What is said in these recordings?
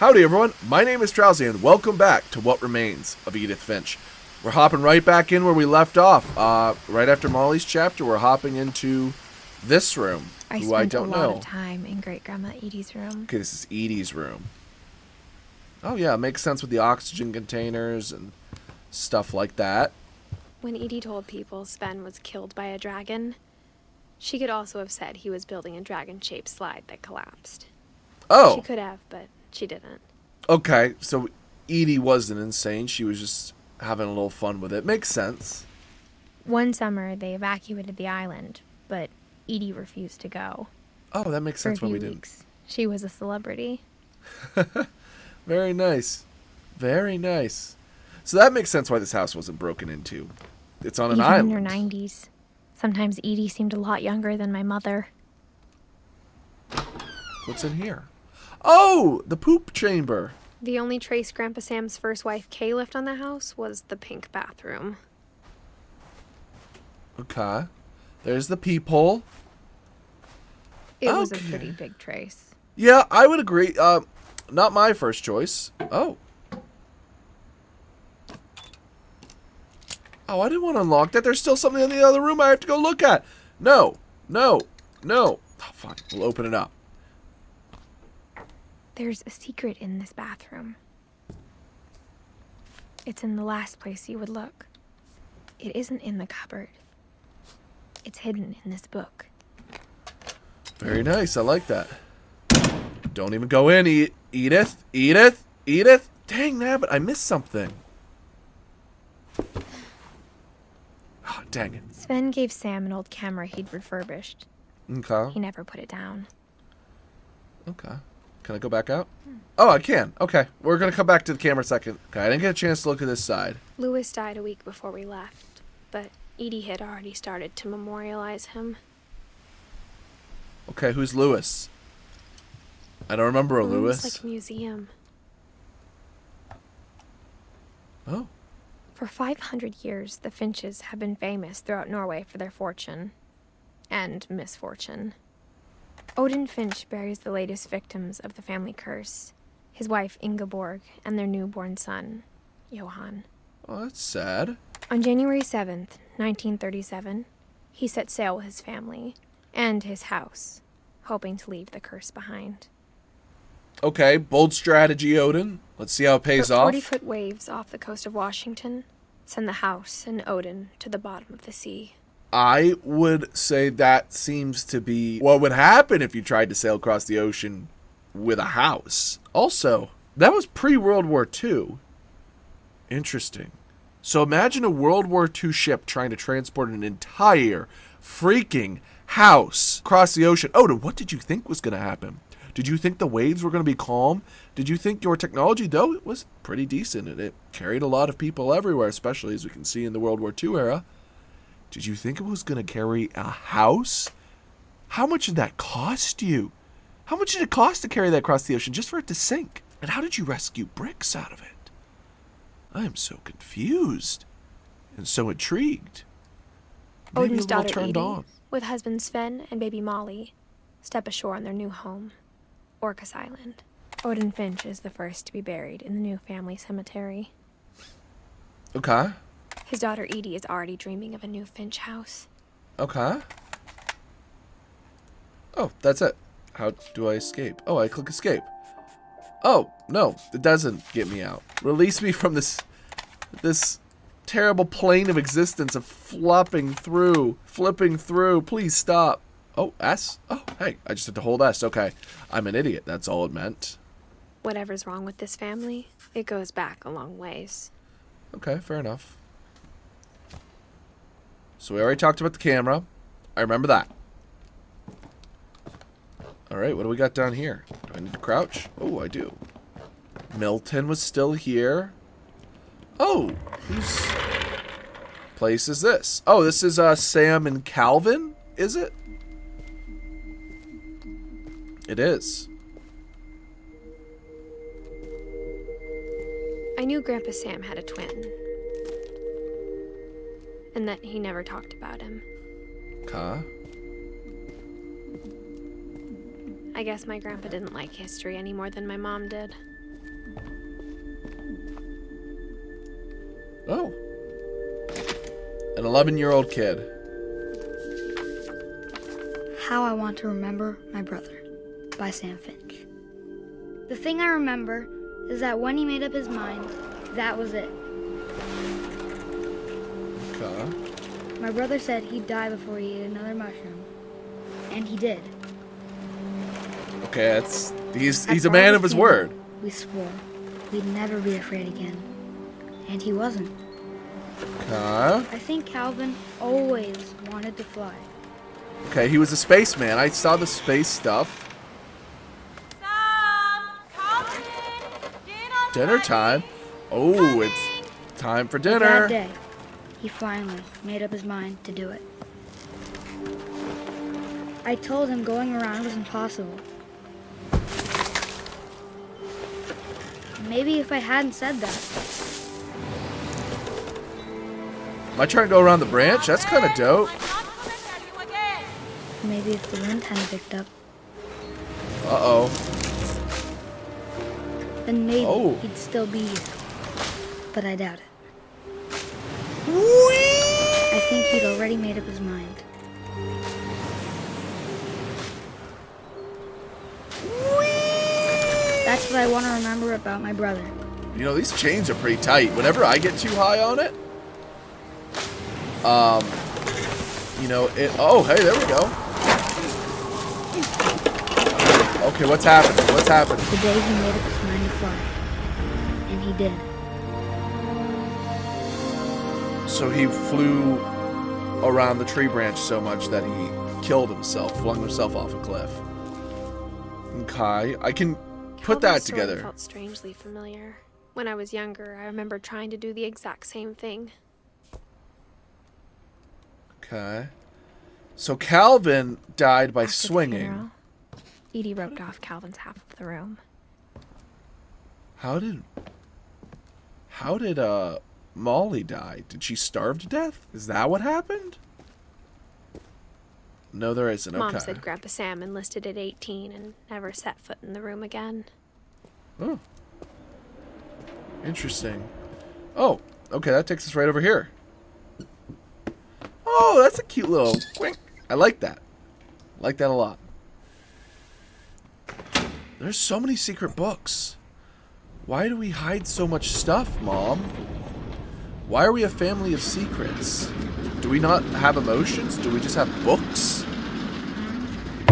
Howdy everyone, my name is Trowelsy and welcome back to What Remains of Edith Finch. We're hopping right back in where we left off. Right after Molly's chapter, we're hopping into this room, I who I spent don't a lot know. of time in Great-Grandma Edie's room. Okay, this is Edie's room. Oh yeah, it makes sense with the oxygen containers and stuff like that. When Edie told people Sven was killed by a dragon, she could also have said he was building a dragon-shaped slide that collapsed. Oh! She could have, but she didn't. Okay, so Edie wasn't insane, she was just having a little fun with it. Makes sense. One summer, they evacuated the island, but Edie refused to go. Oh, that makes sense For a why we few didn't. weeks, she was a celebrity. Very nice. Very nice. So that makes sense why this house wasn't broken into. It's on an Even island. in her 90s. Sometimes Edie seemed a lot younger than my mother. What's in here? Oh, the poop chamber. The only trace Grandpa Sam's first wife, Kay, left on the house was the pink bathroom. Okay. There's the peephole. It was a Okay. pretty big trace. Yeah, I would agree. Not my first choice. Oh. Oh, I didn't want to unlock that. There's still something in the other room I have to go look at. No. No. No. Oh, fine. We'll open it up. There's a secret in this bathroom. It's in the last place you would look. It isn't in the cupboard. It's hidden in this book. Very nice. I like that. Don't even go in, Edith. Edith. Edith. Dang, nabbit. I missed something. Oh, dang it. Sven gave Sam an old camera he'd refurbished. Okay. He never put it down. Okay. Can I go back out? Oh, I can. Okay. We're going to come back to the camera a second. Okay, I didn't get a chance to look at this side. Lewis died a week before we left, but Edie had already started to memorialize him. Okay, who's Lewis? I don't remember a The room was Lewis. like a museum. Oh. For 500 years, the Finches have been famous throughout Norway for their fortune and misfortune. Odin Finch buries the latest victims of the family curse, his wife Ingeborg and their newborn son, Johan. Oh, that's sad. On January 7th, 1937, he set sail with his family and his house, hoping to leave the curse behind. Okay, bold strategy, Odin. Let's see how it pays But off. 40-foot waves off the coast of Washington send the house and Odin to the bottom of the sea. I would say that seems to be what would happen if you tried to sail across the ocean with a house. Also, that was pre-World War II. Interesting. So imagine a World War II ship trying to transport an entire freaking house across the ocean. Odin, what did you think was going to happen? Did you think the waves were going to be calm? Did you think your technology, though, it was pretty decent and it carried a lot of people everywhere, especially as we can see in the World War II era? Did you think it was going to carry a house? How much did that cost you? How much did it cost to carry that across the ocean just for it to sink? And how did you rescue bricks out of it? I am so confused and so intrigued. Maybe Odin's a little daughter turned Edie, on. with husband Sven and baby Molly, step ashore on their new home, Orcas Island. Odin Finch is the first to be buried in the new family cemetery. Okay. His daughter Edie is already dreaming of a new Finch house. Okay. Oh, that's it. How do I escape? Oh, I click escape. Oh, no, it doesn't get me out. Release me from this terrible plane of existence of flipping through. Please stop. Oh, S? Oh, hey, I just had to hold S. Okay. I'm an idiot. That's all it meant. Whatever's wrong with this family, it goes back a long ways. Okay, fair enough. So we already talked about the camera. I remember that. Alright, what do we got down here? Do I need to crouch? Oh, I do. Milton was still here. Oh, whose place is this? Oh, this is Sam and Calvin, is it? It is. I knew Grandpa Sam had a twin, and that he never talked about him. Okay. I guess my grandpa didn't like history any more than my mom did. Oh. An 11-year-old kid. How I Want to Remember My Brother by Sam Finch. The thing I remember is that when he made up his mind, that was it. Okay. My brother said he'd die before he ate another mushroom. And he did. Okay, he's a man of his word. We swore we'd never be afraid again. And he wasn't. Okay. I think Calvin always wanted to fly. Okay, he was a spaceman. I saw the space stuff. Dinner time. Oh, it's time for dinner. That day, he finally made up his mind to do it. I told him going around was impossible. Maybe if I hadn't said that. Am I trying to go around the branch? That's kind of dope. Maybe if the wind hadn't picked up. Uh-oh. Then maybe Oh. he'd still be here. But I doubt it. Whee! I think he'd already made up his mind. That's what I want to remember about my brother. You know, these chains are pretty tight. Whenever I get too high on it, you know, oh, hey, there we go. Okay, what's happening? What's happening? The day he made up his mind to fly. And he did. So he flew around the tree branch so much that he killed himself, flung himself off a cliff. Okay, I can put that Calvin's story together. Felt strangely familiar. When I was younger, I remember trying to do the exact same thing. Okay. So Calvin died by After the swinging. funeral, Edie roped off Calvin's half of the room. How did Molly die? Did she starve to death? Is that what happened? No, there isn't. Mom Okay. said Grandpa Sam enlisted at 18 and never set foot in the room again. Oh. Interesting. Oh, okay, that takes us right over here. Oh, that's a cute little wink. I like that. I like that a lot. There's so many secret books. Why do we hide so much stuff, Mom? Why are we a family of secrets? Do we not have emotions? Do we just have books?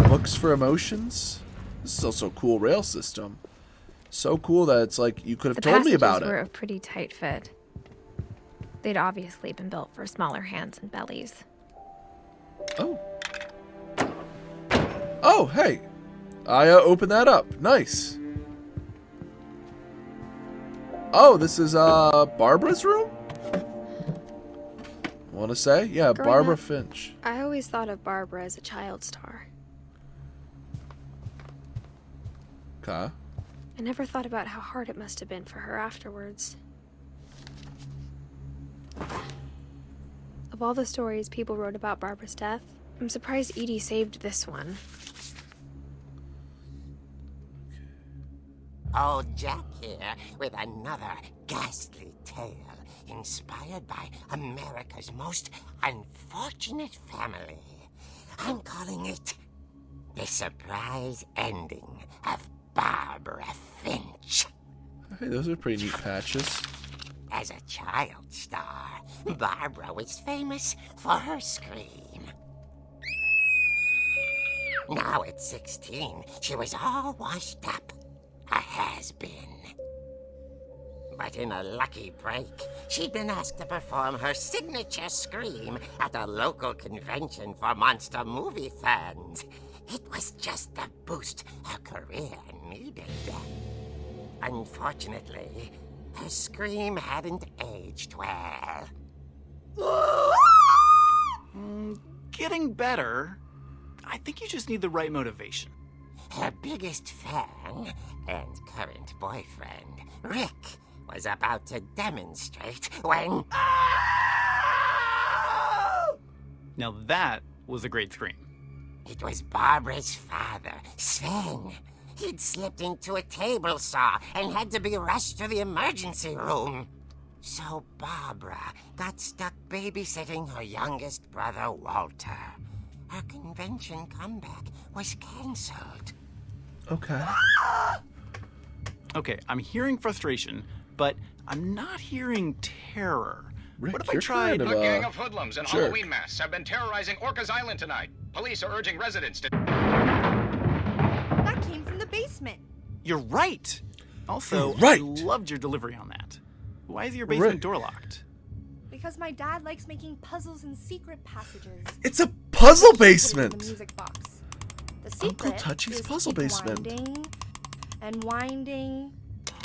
Books for emotions? This is also a cool rail system. So cool that it's like you could have told me about The passages were it. a pretty tight fit. They'd obviously been built for smaller hands and bellies. Oh. Oh, hey. I opened that up. Nice. Oh, this is Barbara's room? Want to say? Yeah, Growing Barbara up, Finch. I always thought of Barbara as a child star. Okay. I never thought about how hard it must have been for her afterwards. Of all the stories people wrote about Barbara's death, I'm surprised Edie saved this one. Old Jack here with another ghastly tale inspired by America's most unfortunate family. I'm calling it The Surprise Ending of Barbara Finch. Hey, those are pretty neat patches. As a child star, Barbara was famous for her scream. Now at 16, she was all washed up. A has-been. But in a lucky break, she'd been asked to perform her signature scream at a local convention for monster movie fans. It was just the boost her career needed. Unfortunately, her scream hadn't aged well. Getting better. I think you just need the right motivation. Her biggest fan and current boyfriend, Rick, was about to demonstrate when... Now that was a great scream. It was Barbara's father, Sven. He'd slipped into a table saw and had to be rushed to the emergency room. So Barbara got stuck babysitting her youngest brother, Walter. Her convention comeback was cancelled. Okay. Okay, I'm hearing frustration, but I'm not hearing terror. Rick, What if I you're tried... kind of A gang of hoodlums and jerk. Halloween masks have been terrorizing Orcas Island tonight. Police are urging residents to... That came from the basement. You're right! Also, You're right. I loved your delivery on that. Why is your basement Rick. door locked? Because my dad likes making puzzles and secret passages. It's a puzzle Put it in basement. the music box. The Uncle secret Touchy's is puzzle keep basement. Winding and winding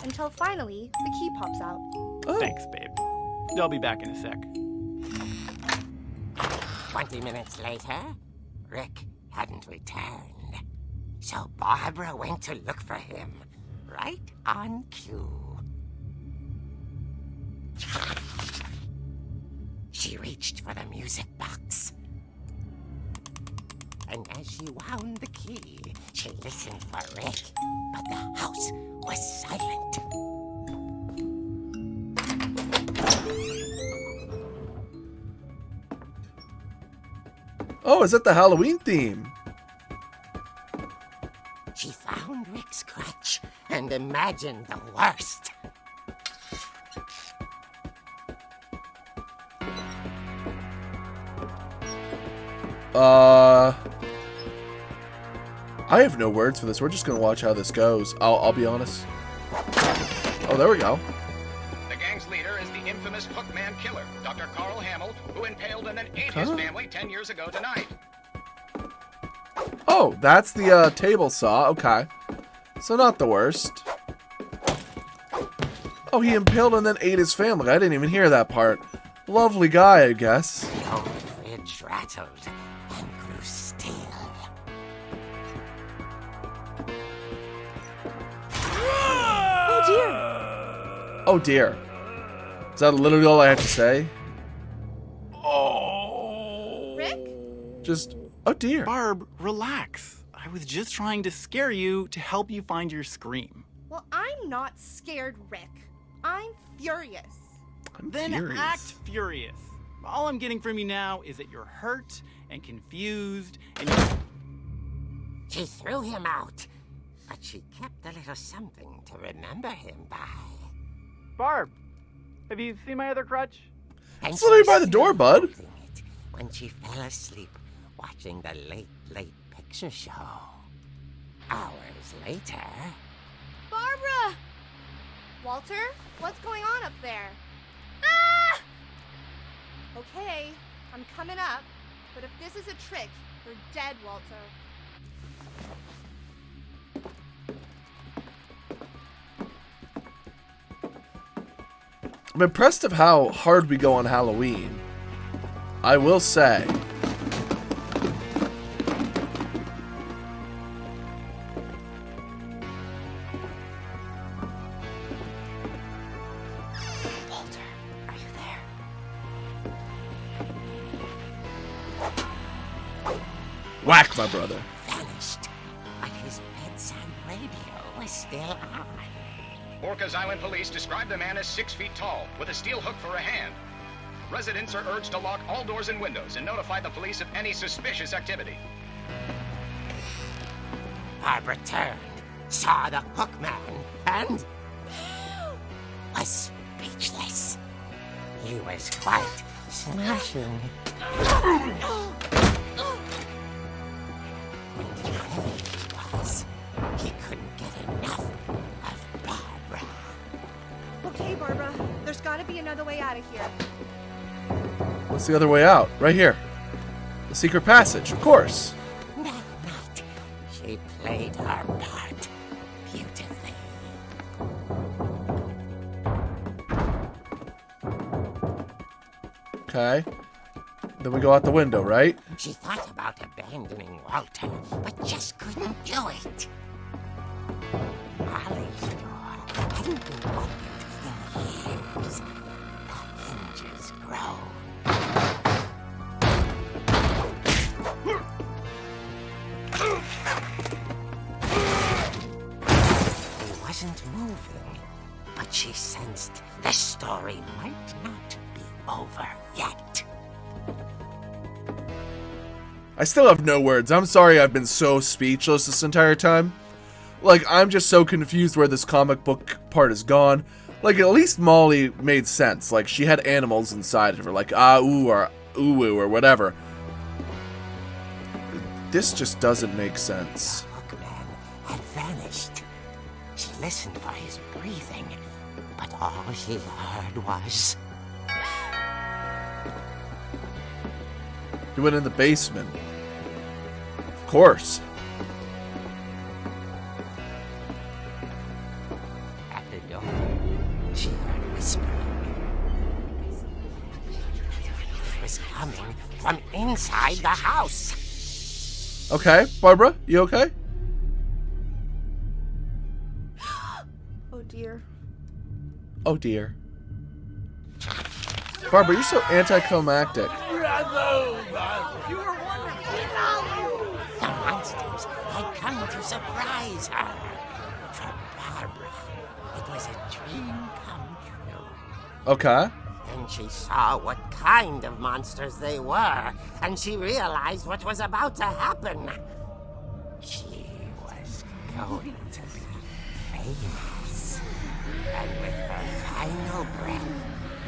until finally the key pops out. Oh. Thanks, babe. I'll be back in a sec. 20 minutes later, Rick hadn't returned. So Barbara went to look for him, right on cue. She reached for the music box. And as she wound the key, she listened for Rick, but the house was silent. Oh, is that the Halloween theme? She found Rick's crutch and imagined the worst. I have no words for this. We're just gonna watch how this goes. I'll be honest. Oh, there we go. The gang's leader is the infamous Hookman killer, Dr. Carl Hamill, who impaled and then ate his family 10 years ago tonight. Oh, that's the table saw. Okay. So not the worst. Oh, he impaled and then ate his family. I didn't even hear that part. Lovely guy, I guess. The old fridge rattled and grew still. Oh dear! Oh dear. Is that literally all I have to say? Rick? Just, oh dear. Barb, relax. I was just trying to scare you to help you find your scream. Well, I'm not scared, Rick. I'm furious. I'm Then furious. act furious. All I'm getting from you now is that you're hurt and confused and She threw him out, but she kept a little something to remember him by. Barb, have you seen my other crutch? And It's she literally was by the door, still bud. holding it when she fell asleep watching the late picture show. Hours later, Barbara! Walter, what's going on up there? Ah! Okay, I'm coming up, but if this is a trick, you're dead, Walter. I'm impressed of how hard we go on Halloween. I will say. Walter, are you there? Whack, my brother. Vanished, but his bedside radio was still on. Orcas Island police describe the man as 6 feet tall, with a steel hook for a hand. Residents are urged to lock all doors and windows and notify the police of any suspicious activity. Barbara turned, saw the hookman, and was speechless. He was quite smashing. And heavy he was. He couldn't get enough of Barbara. Okay, Barbara, there's gotta be another way out of here. What's the other way out? Right here. The secret passage, of course. That night, she played her part beautifully. Okay. Then we go out the window, right? She thought about abandoning Walter, but just couldn't do it. Molly's door hadn't been opened in years. The hinges groaned. He wasn't moving, but she sensed the story might not be over yet. I still have no words. I'm sorry I've been so speechless this entire time. Like, I'm just so confused where this comic book part is gone. Like, at least Molly made sense. Like, she had animals inside of her, like ooh or ooh or whatever. This just doesn't make sense. The Hookman had vanished. She listened for his breathing, but all she heard was... He went in the basement. Of course. At the door, she heard whispering. It was coming from inside the house. Okay, Barbara, you okay? Oh dear. Oh dear. Barbara, you're so anticlimactic. The monsters had come to surprise her. For Barbara, it was a dream come true. Okay. Then she saw what kind of monsters they were, and she realized what was about to happen. She was going to be famous. And with her final breath,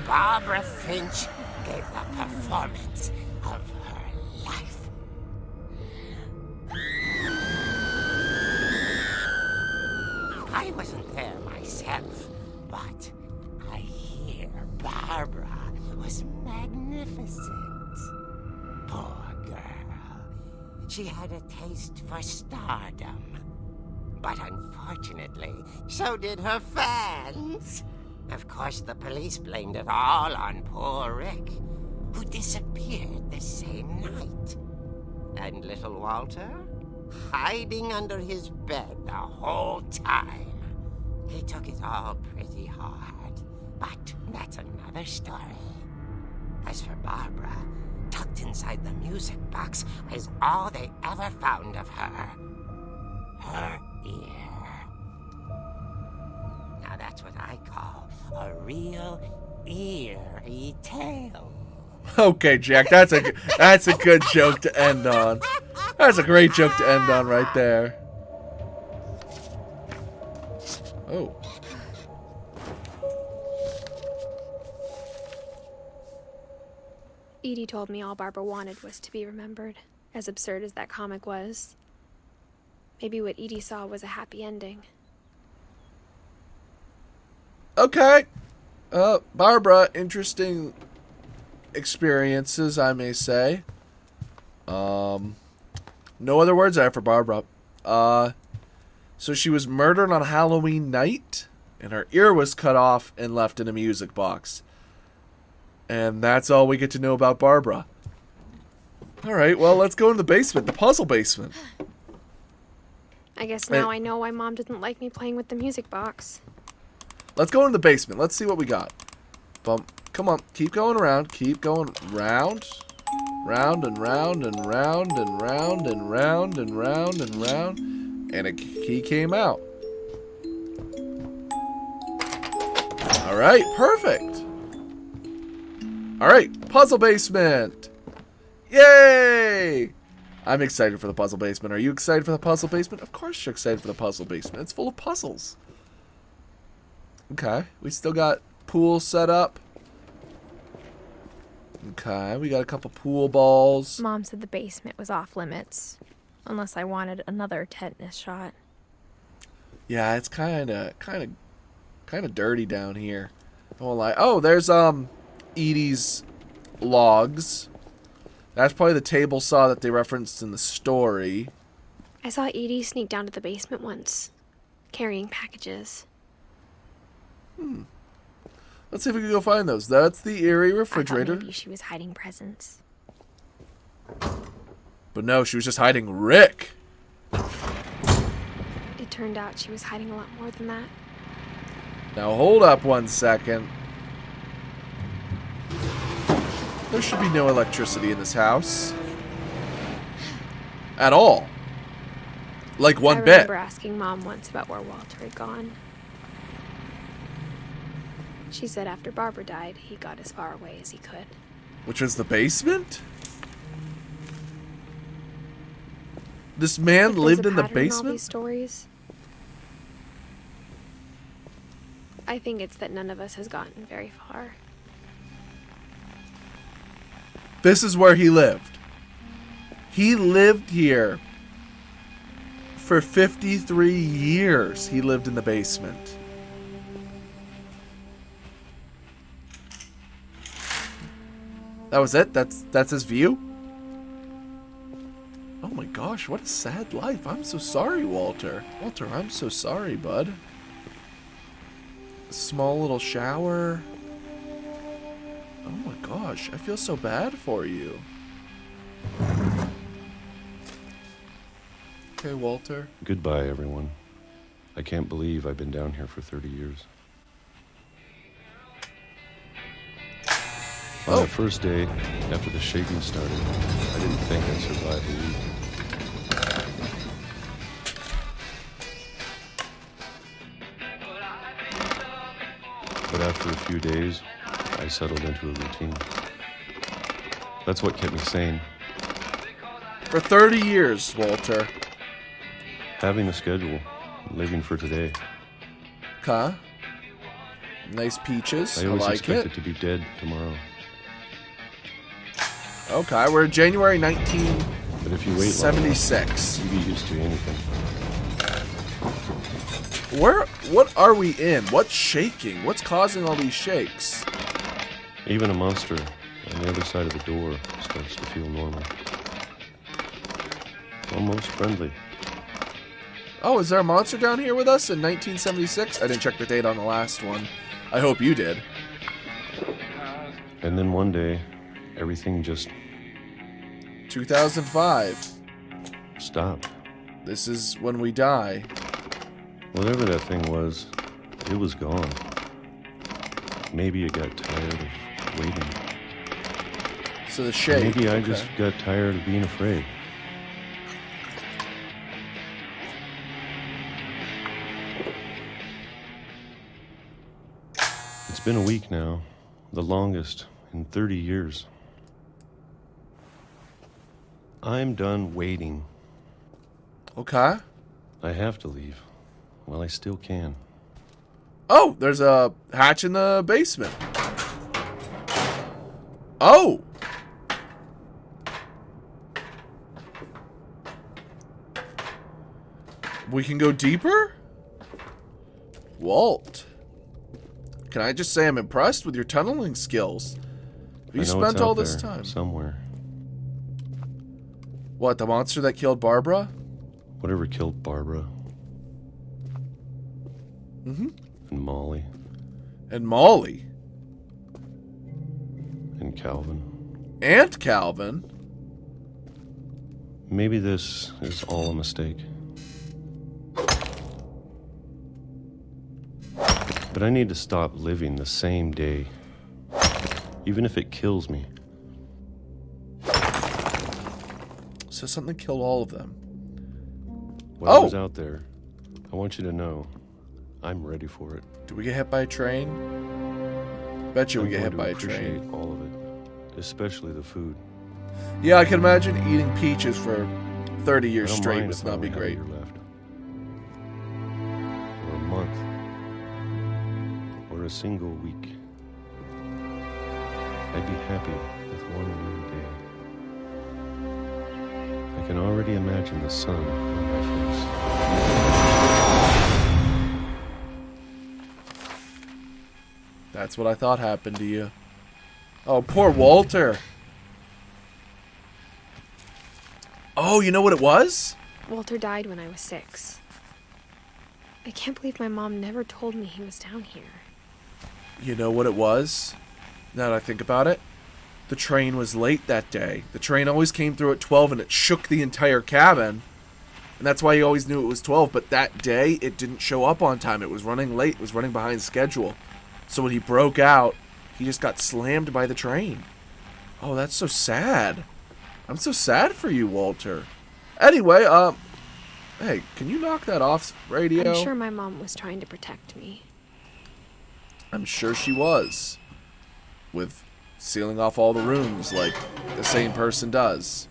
Barbara Finch gave the performance of her life. I wasn't there myself, but I hear Barbara was magnificent. Poor girl. She had a taste for stardom. But unfortunately, so did her fans. Of course, the police blamed it all on poor Rick, who disappeared the same night. And little Walter? Hiding under his bed the whole time. He took it all pretty hard, but that's another story. As for Barbara, tucked inside the music box was all they ever found of her. Her ear. Now that's what I call a real eerie tale. Okay, Jack, that's a good joke to end on. That's a great joke to end on right there. Oh. Edie told me all Barbara wanted was to be remembered, as absurd as that comic was. Maybe what Edie saw was a happy ending. Okay. Barbara, interesting experiences, I may say. No other words I have for Barbara. So she was murdered on Halloween night, and her ear was cut off and left in a music box. And that's all we get to know about Barbara. Alright, well, let's go in the basement, the puzzle basement. I guess now I know why Mom didn't like me playing with the music box. Let's go in the basement. Let's see what we got. Bump. Come on, keep going around. Keep going round. Round and round and round and round and round and round and round. And a key came out. Alright, perfect. Alright, puzzle basement. Yay! I'm excited for the puzzle basement. Are you excited for the puzzle basement? Of course you're excited for the puzzle basement. It's full of puzzles. Okay, we still got pool set up. Okay, we got a couple pool balls. Mom said the basement was off limits, unless I wanted another tetanus shot. Yeah, it's kind of dirty down here. I won't lie. Oh, there's Edie's logs. That's probably the table saw that they referenced in the story. I saw Edie sneak down to the basement once, carrying packages. Let's see if we can go find those. That's the eerie refrigerator. I thought maybe she was hiding presents. But no, she was just hiding Rick. It turned out she was hiding a lot more than that. Now hold up 1 second. There should be no electricity in this house. At all. Like one I bit. remember asking Mom once about where Walter had gone. She said after Barbara died, he got as far away as he could. Which was the basement? This man If there's lived a in the pattern all basement? these stories, I think it's that none of us has gotten very far. This is where he lived. He lived here for 53 years. He lived in the basement. That was it? That's his view? Oh my gosh, what a sad life. I'm so sorry, Walter. Walter, I'm so sorry, bud. A small little shower. Oh my gosh, I feel so bad for you. Okay, Walter. Goodbye, everyone. I can't believe I've been down here for 30 years. On the first day, after the shaking started, I didn't think I'd survive a week. But after a few days, I settled into a routine. That's what kept me sane. For 30 years, Walter. Having a schedule, living for today. Okay. Nice peaches. I I always like expected it. to be dead tomorrow. Okay, we're January But if you wait long enough, 1976. you get used to anything. What are we in? What's shaking? What's causing all these shakes? Even a monster on the other side of the door starts to feel normal. Almost friendly. Oh, is there a monster down here with us in 1976? I didn't check the date on the last one. I hope you did. And then one day, everything just 2005. stopped. This is when we die. Whatever that thing was, it was gone. Maybe it got tired of waiting. So the shake. Maybe I okay. just got tired of being afraid. It's been a week now, the longest in 30 years. I'm done waiting. Okay. I have to leave while I still can. Oh, there's a hatch in the basement. Oh! We can go deeper? Walt. Can I just say I'm impressed with your tunneling skills? Have you I know spent it's all out this there time? somewhere. What, the monster that killed Barbara? Whatever killed Barbara. Mm-hmm. And Molly. And Molly. And Calvin. And Calvin. Maybe this is all a mistake. But I need to stop living the same day, even if it kills me. So something killed all of them. Whatever's out there, I want you to know I'm ready for it. Do we get hit by a train? Bet you we I'm get going hit to by a appreciate train. all of it, especially the food. Yeah, I can imagine eating peaches for 30 years I don't straight mind would if I not only be have a great. year left. Or a month. Or a single week. I'd be happy with one new day. I can already imagine the sun on my face. That's what I thought happened to you. Oh, poor Walter. Oh, you know what it was? Walter died when I was 6. I can't believe my mom never told me he was down here. You know what it was? Now that I think about it, the train was late that day. The train always came through at 12 and it shook the entire cabin. And that's why you always knew it was 12. But that day, it didn't show up on time. It was running late. It was running behind schedule. So when he broke out, he just got slammed by the train. Oh, that's so sad. I'm so sad for you, Walter. Anyway, hey, can you knock that off, radio? I'm sure my mom was trying to protect me. I'm sure she was. With sealing off all the rooms like the same person does.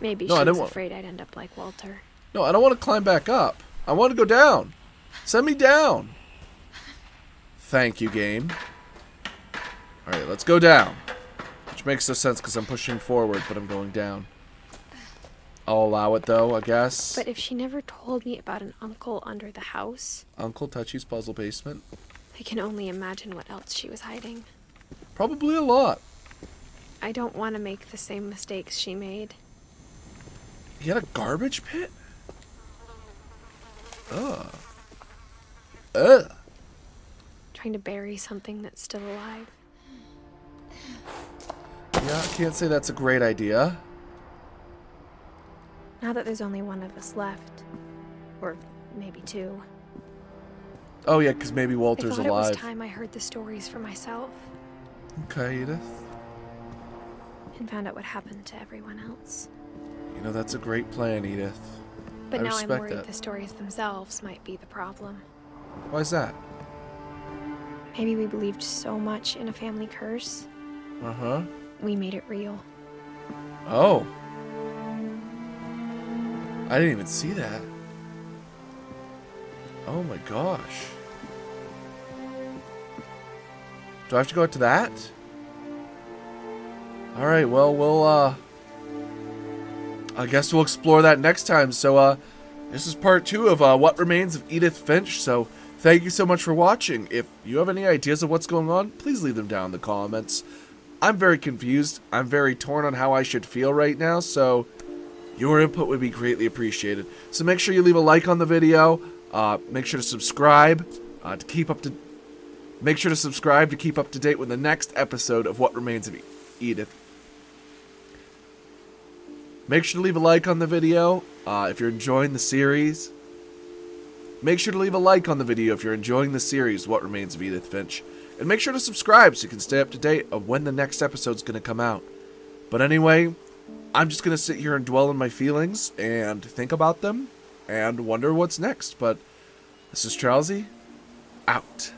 Maybe No, she I was didn't afraid I'd end up like Walter. No, I don't want to climb back up. I want to go down. Send me down. Thank you, game. Alright, let's go down. Which makes no sense because I'm pushing forward, but I'm going down. I'll allow it, though, I guess. But if she never told me about an uncle under the house... Uncle Touchy's puzzle basement. I can only imagine what else she was hiding. Probably a lot. I don't want to make the same mistakes she made. He had a garbage pit? Ugh. Ugh. Trying to bury something that's still alive. Yeah, I can't say that's a great idea. Now that there's only one of us left. Or maybe two. Oh, yeah, because maybe I Walter's thought alive. it was time I heard the stories for myself. Okay, Edith. And found out what happened to everyone else. You know, that's a great plan, Edith. But I now I'm respect worried that. the stories themselves might be the problem. Why's that? Maybe we believed so much in a family curse, Uh-huh. we made it real. Oh. I didn't even see that. Oh my gosh. Do I have to go out to that? Alright, well, I guess we'll explore that next time. So, this is part 2 of What Remains of Edith Finch. So, thank you so much for watching. If you have any ideas of what's going on, please leave them down in the comments. I'm very confused. I'm very torn on how I should feel right now. So, your input would be greatly appreciated. So, make sure you leave a like on the video. Make sure to subscribe to keep up to. Make sure to subscribe to keep up to date with the next episode of What Remains of Edith. Make sure to leave a like on the video if you're enjoying the series. Make sure to leave a like on the video if you're enjoying the series, What Remains of Edith Finch. And make sure to subscribe so you can stay up to date of when the next episode's going to come out. But anyway, I'm just going to sit here and dwell on my feelings and think about them and wonder what's next. But this is Trowelsy, out.